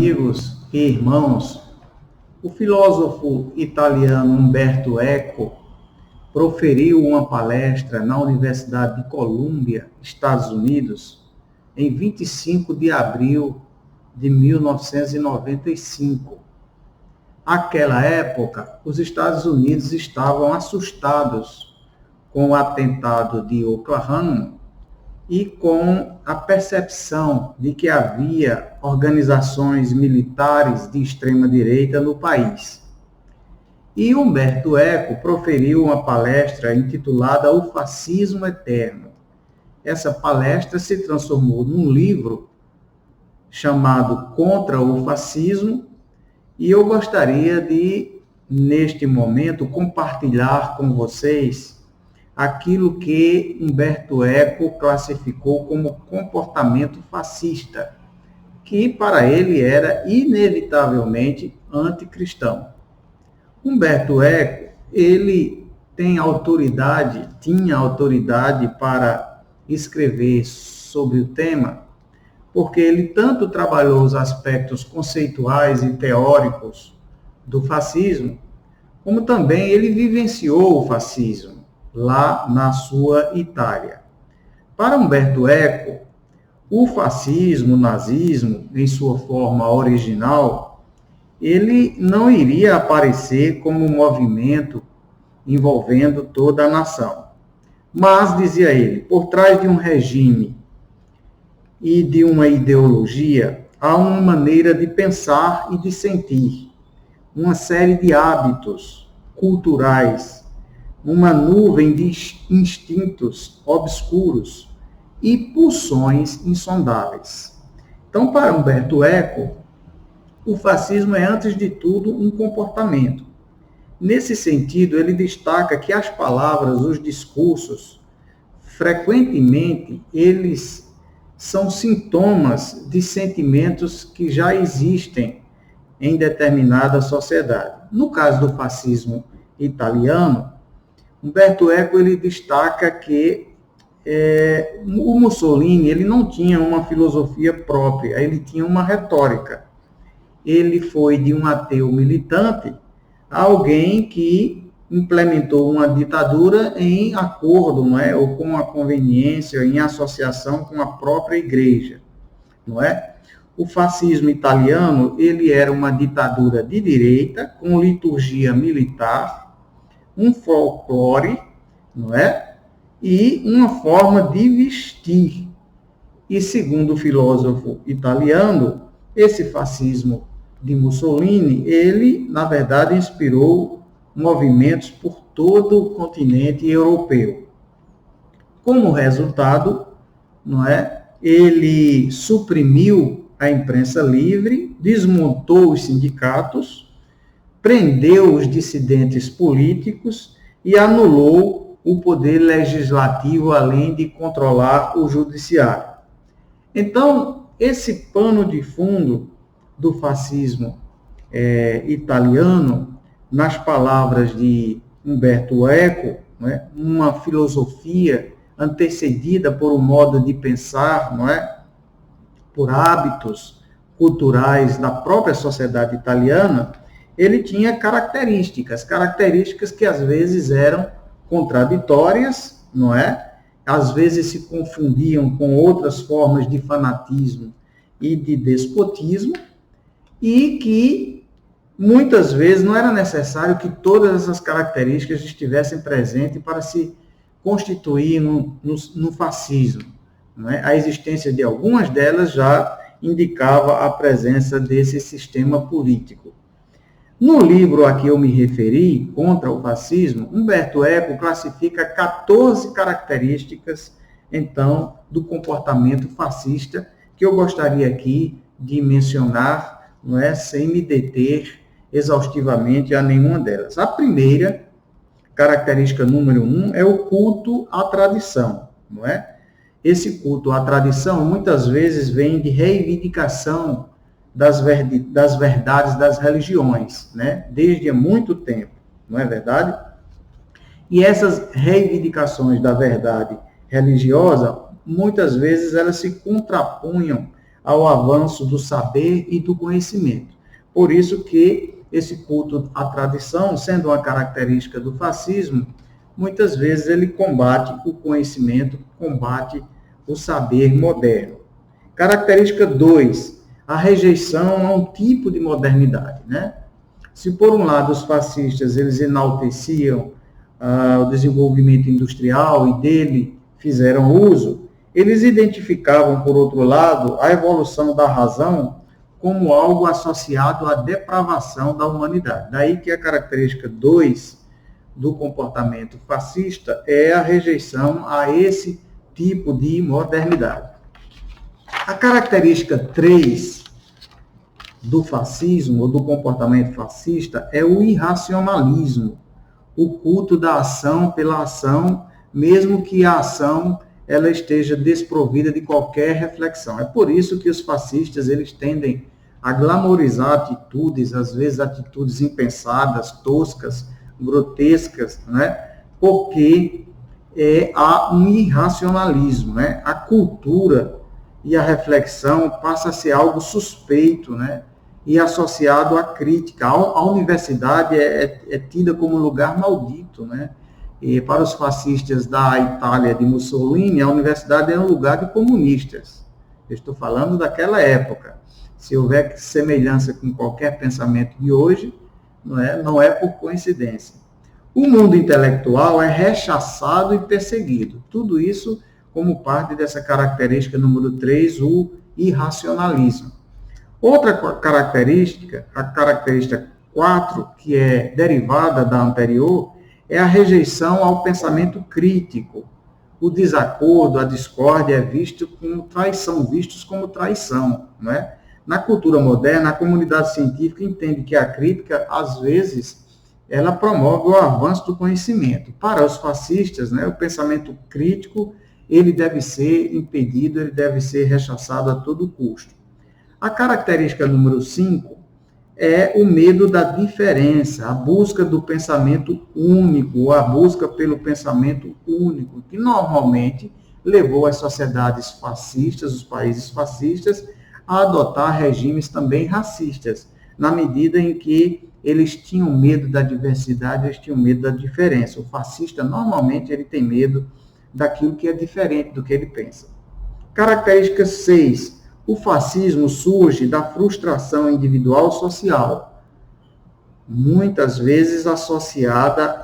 Amigos e irmãos, o filósofo italiano Umberto Eco proferiu uma palestra na Universidade de Colômbia, Estados Unidos, em 25 de abril de 1995. Naquela época, os Estados Unidos estavam assustados com o atentado de Oklahoma e com a percepção de que havia organizações militares de extrema-direita no país. E Umberto Eco proferiu uma palestra intitulada O Fascismo Eterno. Essa palestra se transformou num livro chamado Contra o Fascismo, e eu gostaria de, neste momento, compartilhar com vocês aquilo que Umberto Eco classificou como comportamento fascista, que para ele era inevitavelmente anticristão. Umberto Eco, ele tinha autoridade para escrever sobre o tema, porque ele tanto trabalhou os aspectos conceituais e teóricos do fascismo, como também ele vivenciou o fascismo lá na sua Itália. Para Umberto Eco, o fascismo, o nazismo, em sua forma original, ele não iria aparecer como um movimento envolvendo toda a nação. Mas, dizia ele, por trás de um regime e de uma ideologia, há uma maneira de pensar e de sentir, uma série de hábitos culturais, uma nuvem de instintos obscuros e pulsões insondáveis. Então, para Umberto Eco, o fascismo é, antes de tudo, um comportamento. Nesse sentido, ele destaca que as palavras, os discursos, frequentemente, eles são sintomas de sentimentos que já existem em determinada sociedade. No caso do fascismo italiano, Umberto Eco ele destaca que o Mussolini ele não tinha uma filosofia própria, ele tinha uma retórica. Ele foi de um ateu militante a alguém que implementou uma ditadura em acordo, não é? Ou com a conveniência, em associação com a própria igreja, não é? O fascismo italiano ele era uma ditadura de direita, com liturgia militar, um folclore, não é? E uma forma de vestir. E segundo o filósofo italiano, esse fascismo de Mussolini, ele, na verdade, inspirou movimentos por todo o continente europeu. Como resultado, não é? Ele suprimiu a imprensa livre, desmontou os sindicatos, prendeu os dissidentes políticos e anulou o poder legislativo, além de controlar o judiciário. Então, esse pano de fundo do fascismo italiano, nas palavras de Umberto Eco, não é? Uma filosofia antecedida por um modo de pensar, não é? Por hábitos culturais da própria sociedade italiana, ele tinha características que às vezes eram contraditórias, não é? Às vezes se confundiam com outras formas de fanatismo e de despotismo, e que muitas vezes não era necessário que todas essas características estivessem presentes para se constituir no fascismo, não é? A existência de algumas delas já indicava a presença desse sistema político. No livro a que eu me referi, Contra o Fascismo, Umberto Eco classifica 14 características, então, do comportamento fascista, que eu gostaria aqui de mencionar, não é, sem me deter exaustivamente a nenhuma delas. A primeira, característica número 1, é o culto à tradição, não é? Esse culto à tradição, muitas vezes, vem de reivindicação das verdades das religiões, né? Desde há muito tempo, não é verdade? E essas reivindicações da verdade religiosa, muitas vezes elas se contrapunham ao avanço do saber e do conhecimento. Por isso que esse culto à tradição, sendo uma característica do fascismo, muitas vezes ele combate o conhecimento, combate o saber moderno. Característica 2, a rejeição a um tipo de modernidade, né? Se por um lado os fascistas eles enalteciam o desenvolvimento industrial e dele fizeram uso, eles identificavam, por outro lado, a evolução da razão como algo associado à depravação da humanidade. Daí que a característica 2 do comportamento fascista é a rejeição a esse tipo de modernidade. A característica 3 do fascismo, ou do comportamento fascista, é o irracionalismo, o culto da ação pela ação, mesmo que a ação ela esteja desprovida de qualquer reflexão. É por isso que os fascistas eles tendem a glamorizar atitudes, às vezes atitudes impensadas, toscas, grotescas, né? Porque há um irracionalismo, né? A cultura e a reflexão passa a ser algo suspeito, né? E associado à crítica. A universidade é tida como um lugar maldito, né? E para os fascistas da Itália de Mussolini, a universidade é um lugar de comunistas. Eu estou falando daquela época. Se houver semelhança com qualquer pensamento de hoje, não é por coincidência. O mundo intelectual é rechaçado e perseguido. Tudo isso como parte dessa característica número 3, o irracionalismo. Outra característica, a característica 4, que é derivada da anterior, é a rejeição ao pensamento crítico. O desacordo, a discórdia é visto como traição, vistos como traição, né? Na cultura moderna, a comunidade científica entende que a crítica, às vezes, ela promove o avanço do conhecimento. Para os fascistas, né, o pensamento crítico, ele deve ser impedido, ele deve ser rechaçado a todo custo. A característica número 5 é o medo da diferença, a busca do pensamento único, a busca pelo pensamento único, que normalmente levou as sociedades fascistas, os países fascistas, a adotar regimes também racistas, na medida em que eles tinham medo da diversidade, eles tinham medo da diferença. O fascista, normalmente, ele tem medo daquilo que é diferente do que ele pensa. Característica 6. O fascismo surge da frustração individual social, muitas vezes associada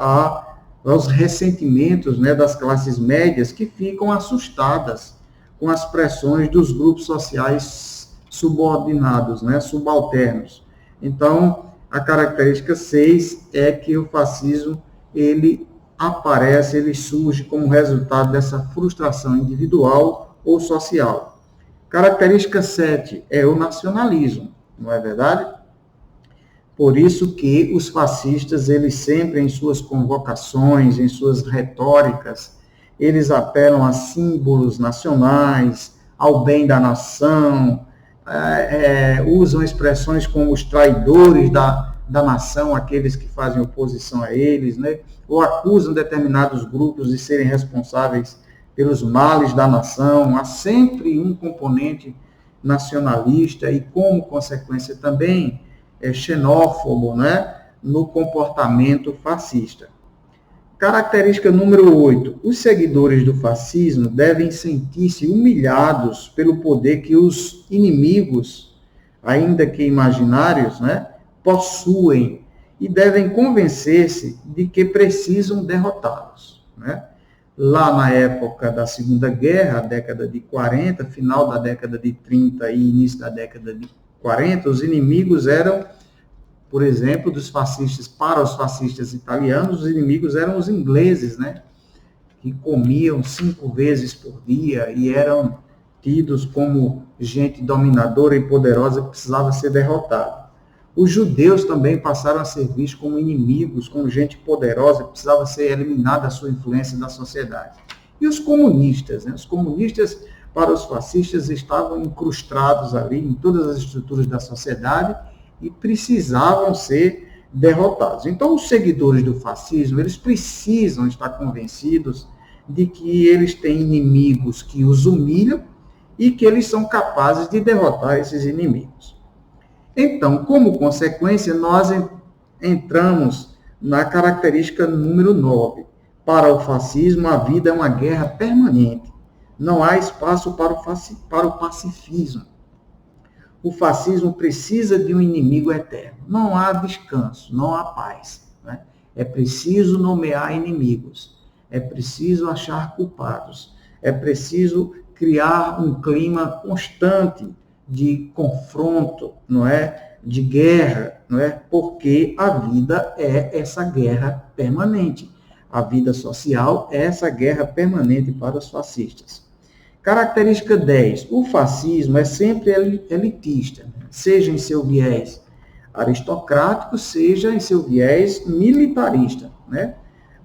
aos ressentimentos, né, das classes médias que ficam assustadas com as pressões dos grupos sociais subordinados, né, subalternos. Então, a característica 6 é que o fascismo, ele aparece, ele surge como resultado dessa frustração individual ou social. Característica 7 é o nacionalismo, não é verdade? Por isso que os fascistas, eles sempre em suas convocações, em suas retóricas, eles apelam a símbolos nacionais, ao bem da nação, usam expressões como os traidores da nação, aqueles que fazem oposição a eles, né? Ou acusam determinados grupos de serem responsáveis pelos males da nação. Há sempre um componente nacionalista e, como consequência também, xenófobo, né, no comportamento fascista. Característica número 8. Os seguidores do fascismo devem sentir-se humilhados pelo poder que os inimigos, ainda que imaginários, né, possuem, e devem convencer-se de que precisam derrotá-los, né? Lá na época da Segunda Guerra, década de 40, final da década de 30 e início da década de 40, os inimigos eram, por exemplo, dos fascistas, para os fascistas italianos, os inimigos eram os ingleses, né? Que comiam 5 vezes por dia e eram tidos como gente dominadora e poderosa que precisava ser derrotada. Os judeus também passaram a ser vistos como inimigos, como gente poderosa que precisava ser eliminada a sua influência na sociedade. E os comunistas, né? Os comunistas, para os fascistas, estavam incrustados ali em todas as estruturas da sociedade e precisavam ser derrotados. Então, os seguidores do fascismo, eles precisam estar convencidos de que eles têm inimigos que os humilham e que eles são capazes de derrotar esses inimigos. Então, como consequência, nós entramos na característica número 9. Para o fascismo, a vida é uma guerra permanente. Não há espaço para o pacifismo. O fascismo precisa de um inimigo eterno. Não há descanso, não há paz. Né? É preciso nomear inimigos. É preciso achar culpados. É preciso criar um clima constante de confronto, não é? De guerra, não é? Porque a vida é essa guerra permanente. A vida social é essa guerra permanente para os fascistas. Característica 10. O fascismo é sempre elitista, seja em seu viés aristocrático, seja em seu viés militarista. Né?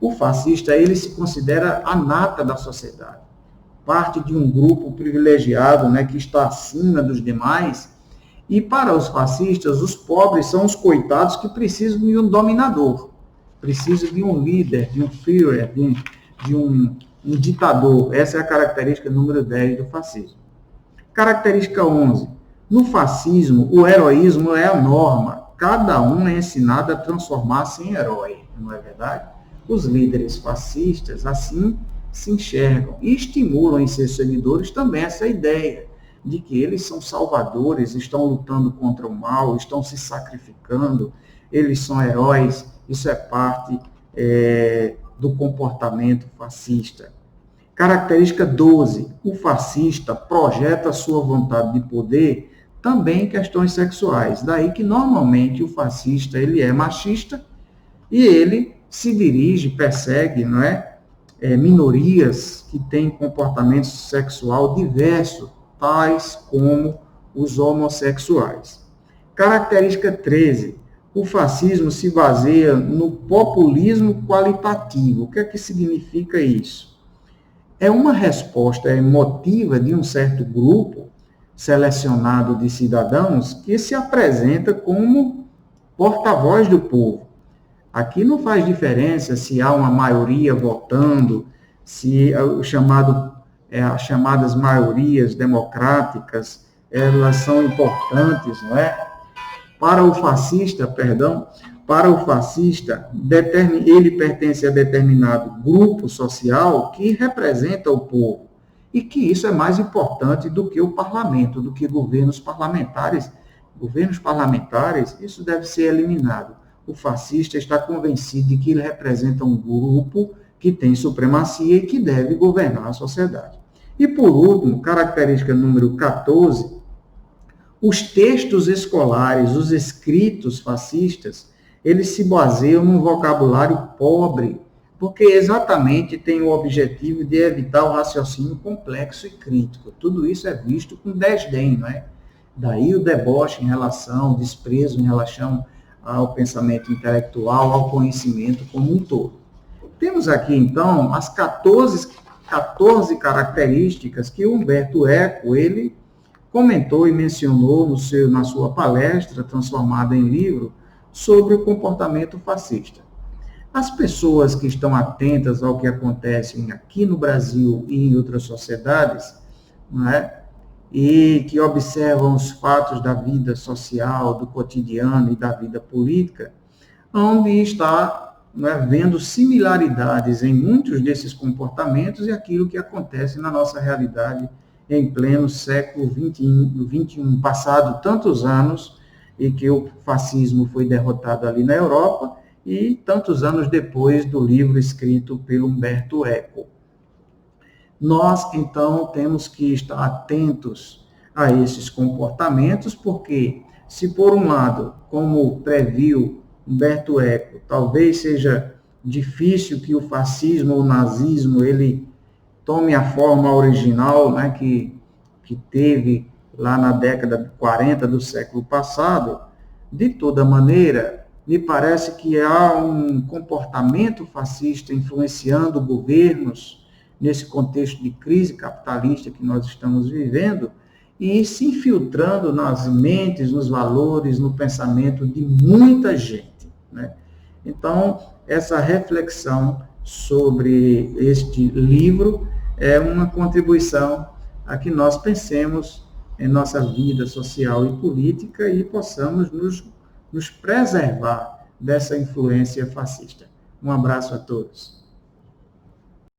O fascista, ele se considera a nata da sociedade, parte de um grupo privilegiado, né, que está acima dos demais, e para os fascistas, os pobres são os coitados que precisam de um dominador, precisam de um líder, de um Führer, de um ditador. Essa é a característica número 10 do fascismo. Característica 11. No fascismo, o heroísmo é a norma. Cada um é ensinado a transformar-se em herói, não é verdade? Os líderes fascistas, assim, se enxergam e estimulam em seus seguidores também essa ideia de que eles são salvadores, estão lutando contra o mal, estão se sacrificando, eles são heróis. Isso é parte do comportamento fascista. Característica 12. O fascista projeta sua vontade de poder também em questões sexuais. Daí que, normalmente, o fascista ele é machista e ele se dirige, persegue, não é? Minorias que têm comportamento sexual diverso, tais como os homossexuais. Característica 13. O fascismo se baseia no populismo qualitativo. O que é que significa isso? É uma resposta emotiva de um certo grupo selecionado de cidadãos que se apresenta como porta-voz do povo. Aqui não faz diferença se há uma maioria votando, se as chamadas maiorias democráticas, elas são importantes, não é? Para o fascista, ele pertence a determinado grupo social que representa o povo. E que isso é mais importante do que o parlamento, do que governos parlamentares. Governos parlamentares, isso deve ser eliminado. O fascista está convencido de que ele representa um grupo que tem supremacia e que deve governar a sociedade. E, por último, característica número 14, os textos escolares, os escritos fascistas, eles se baseiam num vocabulário pobre, porque exatamente tem o objetivo de evitar o raciocínio complexo e crítico. Tudo isso é visto com desdém, não é? Daí o deboche em relação, o desprezo em relação ao pensamento intelectual, ao conhecimento como um todo. Temos aqui, então, as 14 características que o Humberto Eco, ele comentou e mencionou na sua palestra, transformada em livro, sobre o comportamento fascista. As pessoas que estão atentas ao que acontece aqui no Brasil e em outras sociedades, não é? E que observam os fatos da vida social, do cotidiano e da vida política, onde está, não é, vendo similaridades em muitos desses comportamentos e aquilo que acontece na nossa realidade em pleno século XXI, passado tantos anos, e que o fascismo foi derrotado ali na Europa, e tantos anos depois do livro escrito pelo Humberto Eco. Nós, então, temos que estar atentos a esses comportamentos, porque se por um lado, como previu Humberto Eco, talvez seja difícil que o fascismo ou o nazismo ele tome a forma original, né, que teve lá na década de 40 do século passado, de toda maneira, me parece que há um comportamento fascista influenciando governos nesse contexto de crise capitalista que nós estamos vivendo e se infiltrando nas mentes, nos valores, no pensamento de muita gente, né? Então, essa reflexão sobre este livro é uma contribuição a que nós pensemos em nossa vida social e política e possamos nos preservar dessa influência fascista. Um abraço a todos.